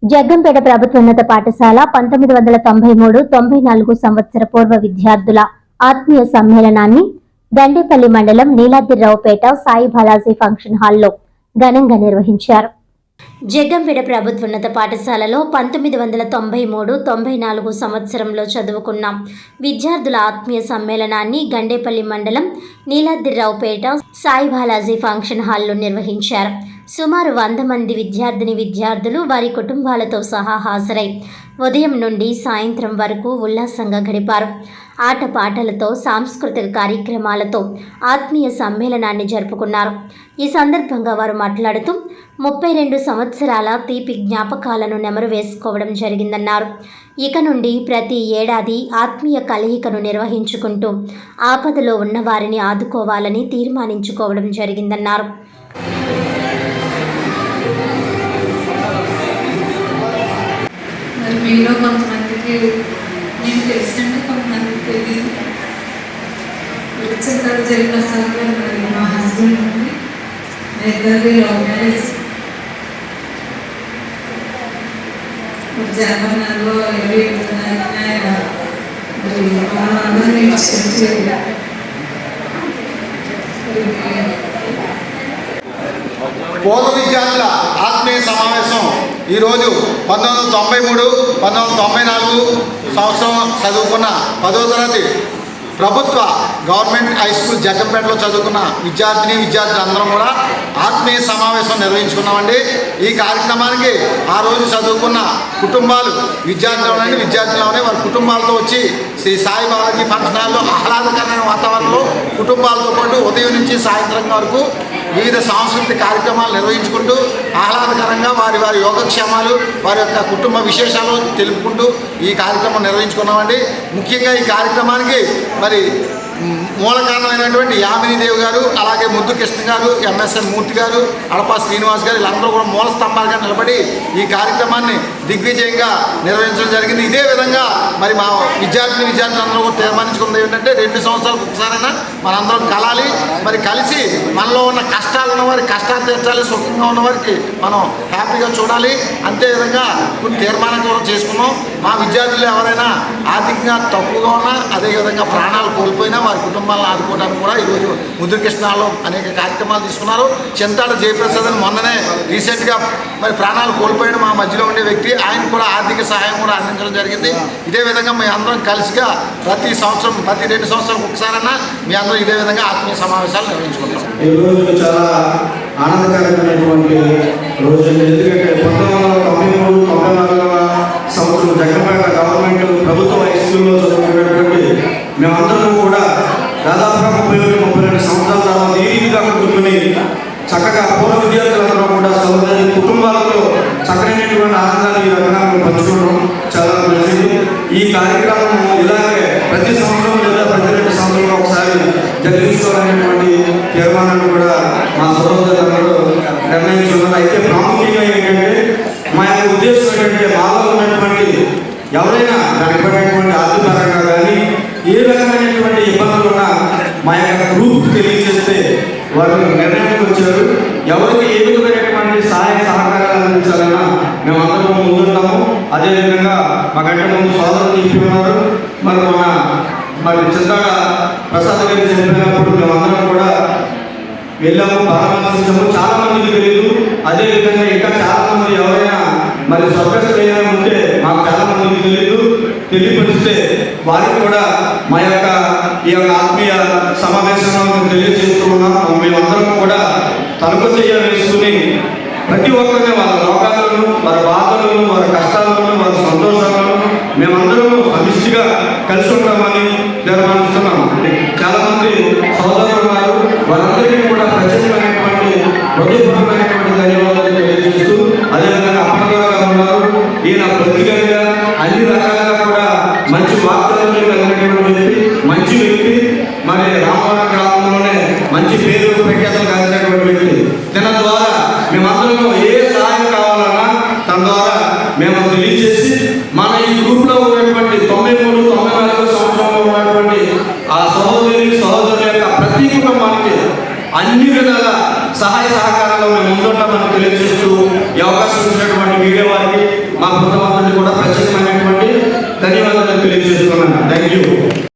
జగ్గంపేట ప్రభుత్వోన్నత పాఠశాల 1993-94 సంవత్సర పూర్వ విద్యార్థుల ఆత్మీయ సమ్మేళనాన్ని దండేపల్లి మండలం నీలాద్రిరావుపేట సాయి బాలాజీ ఫంక్షన్ హాల్లో ఘనంగా నిర్వహించారు. జగ్గంపేట ప్రభుత్వోన్నత పాఠశాలలో 1993-94 సంవత్సరంలో చదువుకున్న విద్యార్థుల ఆత్మీయ సమ్మేళనాన్ని గండేపల్లి మండలం నీలాద్రిరావుపేట సాయి బాలాజీ ఫంక్షన్ హాల్లో నిర్వహించారు. సుమారు 100 మంది విద్యార్థులు వారి కుటుంబాలతో సహా హాజరై ఉదయం నుండి సాయంత్రం వరకు ఉల్లాసంగా గడిపారు. ఆటపాటలతో సాంస్కృతిక కార్యక్రమాలతో ఆత్మీయ సమ్మేళనాన్ని జరుపుకున్నారు. ఈ సందర్భంగా వారు మాట్లాడుతూ 32 సంవత్సరాల తీపి జ్ఞాపకాలను నెమరు వేసుకోవడం జరిగిందన్నారు. ఇక నుండి ప్రతి ఏడాది ఆత్మీయ కలయికను నిర్వహించుకుంటూ ఆపదలో ఉన్న వారిని ఆదుకోవాలని తీర్మానించుకోవడం జరిగిందన్నారు. మీలో కొంతమందికి నేను తెలిసినట్టు కొంతమందికి తెలియదు. విడిచిన జరిగిన సంఘటన మరి మా హస్బెండ్ ఉంది, మా ఇద్దరిది లవ్ మ్యారేజ్. జనవరి నెలలో 28న మరి అందరినీ పూర్వ విద్యార్థుల ఆత్మీయ సమావేశం ఈరోజు 1993-1994 సంవత్సరం చదువుకున్న 10వ తరగతి ప్రభుత్వ గవర్నమెంట్ హై స్కూల్ జగ్గంపేటలో చదువుకున్న విద్యార్థులు అందరం కూడా ఆత్మీయ సమావేశం నిర్వహించుకున్నామండి. ఈ కార్యక్రమానికి ఆ రోజు చదువుకున్న కుటుంబాలు విద్యార్థులనే వారి కుటుంబాలతో వచ్చి శ్రీ సాయి బాలాజీ ఫంక్షన్ హాల్లో ఆహ్లాదకరమైన వాతావరణంలో కుటుంబాలతో పాటు ఉదయం నుంచి సాయంత్రం వరకు వివిధ సాంస్కృతిక కార్యక్రమాలు నిర్వహించుకుంటూ ఆహ్లాదకరంగా వారి యోగక్షేమాలు వారి యొక్క కుటుంబ విశేషాలు తెలుపుకుంటూ ఈ కార్యక్రమం నిర్వహించుకున్నామండి. ముఖ్యంగా ఈ కార్యక్రమానికి మరి మూల కారణమైనటువంటి యామినీదేవి గారు, అలాగే ముద్దు కృష్ణ గారు, ఎంఎస్ఎన్ మూర్తి గారు, అడపా శ్రీనివాస్ గారు వీళ్ళందరూ కూడా మూల స్తంభాలుగా నిలబడి ఈ కార్యక్రమాన్ని దిగ్విజయంగా నిర్వహించడం జరిగింది. ఇదే విధంగా మరి మా విద్యార్థులందరూ కూడా తీర్మానించుకున్నది ఏంటంటే 2 సంవత్సరాలకు ఒకసారైనా మనందరం కలాలి, మరి కలిసి మనలో ఉన్న కష్టాలు ఉన్నవారికి కష్టాలు తీర్చాలి, సుఖంగా ఉన్నవారికి మనం హ్యాపీగా చూడాలి. అంతేవిధంగా కొన్ని తీర్మానం కూడా చేసుకున్నాం. మా విద్యార్థులు ఎవరైనా ఆర్థికంగా తక్కువగా ఉన్నా, అదేవిధంగా ప్రాణాలు కోల్పోయినా వారి కుటుంబాలను ఆదుకోవడానికి కూడా ఈరోజు ముద్దుకృష్ణలో అనేక కార్యక్రమాలు తీసుకున్నారు. చింతాడ జయప్రసాద్ మొన్ననే రీసెంట్గా మరి ప్రాణాలు కోల్పోయిన మా మధ్యలో ఉండే వ్యక్తి, ఆయన కూడా ఆర్థిక సహాయం కూడా అందించడం జరిగింది. ఇదే విధంగా మీ అందరం కలిసిగా ప్రతి 2 సంవత్సరాలకు ఒకసారైనా మీ అందరూ ఇదే విధంగా ఆత్మీయ సమావేశాలు నిర్వహించుకుంటాం. ఈ రోజు చాలా ఆనందకరమైనటువంటి రోజు. ఎందుకంటే 1993-94 సంవత్సరం జగ్గంపేట గవర్నమెంట్ ప్రభుత్వ హై స్కూల్లో చదువుకునేటువంటి మేమందరం కూడా దాదాపుగా 32 సంవత్సరాల తర్వాత ఈ రీతిగా కూర్చుని చక్కగా పూర్వ విద్యార్థులందరూ కూడా సోదరి కుటుంబాలతో చక్కనైనటువంటి ఆనందాన్ని ఈ రకంగా పంచుకోవడం చాలా మంచిది. ఈ కార్యక్రమం ఇలాగే ప్రతి సంవత్సరం లేదా ప్రతి 2 సంవత్సరాలు ఒకసారి జరిగించుకోవాలనేటువంటి తీర్మానాన్ని కూడా మా సోదరులందరూ నిర్ణయించుకున్నారు. అయితే ప్రాముఖ్యంగా ఏంటంటే మా యొక్క ఉద్దేశం ఏంటంటే మాలో ఉన్నటువంటి ఎవరైనా దానికి పడినటువంటి ఆర్థికపరంగా కానీ ఏ రకమైనటువంటి ఇబ్బందులు ఉన్నా మా యొక్క గ్రూప్ తెలియజేస్తే వారు నిర్ణయానికి వచ్చారు. ఎవరికి ఏ విధమైనటువంటి సహాయ సహకారాలు అందించాలన్నా మేమందరం ముందుంటాము. అదేవిధంగా మాకంటే ముందు సోదరులు చెప్పి ఉన్నారు. మరి చింతాడ ప్రసాద్ గారి చనిపోయినప్పుడు మేమందరం కూడా వెళ్ళాము, పరామర్శించాము. చాలా మందికి తెలియదు. అదేవిధంగా ఇంకా చాలా మంది ఎవరైనా మరి స్వర్గస్థులైనా ఉంటే మాకు చాలా మందికి తెలియపరిస్తే వారికి కూడా మా యొక్క ఈ యొక్క ఆత్మీయ సమావేశంలో తెలియజేస్తూ ఉన్నాం. మేమందరం కూడా తలుపు వేసుకుని ప్రతి ఒక్కరిని వాళ్ళ రోగాలను, వారి బాధలను, వారి కష్టాలను, వారి సంతోషాలను మేమందరం సమిష్టిగా కలిసి ఉంటామని తీర్మానిస్తున్నాం. చాలా మంది సోదరులు ఉన్నారు. వారందరికీ కూడా ప్రత్యేకమైనటువంటి హృదయపూర్వకమైనటువంటి ధన్యవాదాలు తెలియజేస్తూ, అదేవిధంగా అప్పటిగా ఉన్నారు. ఈయన ప్రతిగా అన్ని రకాలుగా కూడా మంచి వార్తలు కలిగినటువంటి మంచి వ్యక్తి. మరి రామవరం గ్రామంలోనే మంచి పేరు ప్రఖ్యాతలు కలిగినటువంటి వ్యక్తి. తన ద్వారా మేమందరం ఏ సహాయం కావాలన్నా తన ద్వారా మేము తెలియజేసి మన ఈ గ్రూప్లో ఉన్నటువంటి 93-94 సంవత్సరంలో ఉన్నటువంటి ఆ సహోదరుల యొక్క ప్రతి కుటుంబానికి అన్ని విధాల సహాయ సహకారాలు మేము ముందుంటామని తెలియజేస్తూ ఈ అవకాశం ఇచ్చినటువంటి మీడియా వారికి బృందం అందరికీ కూడా ప్రత్యేకమైనటువంటి ధన్యవాదాలు తెలియజేస్తున్నాను. Thank you.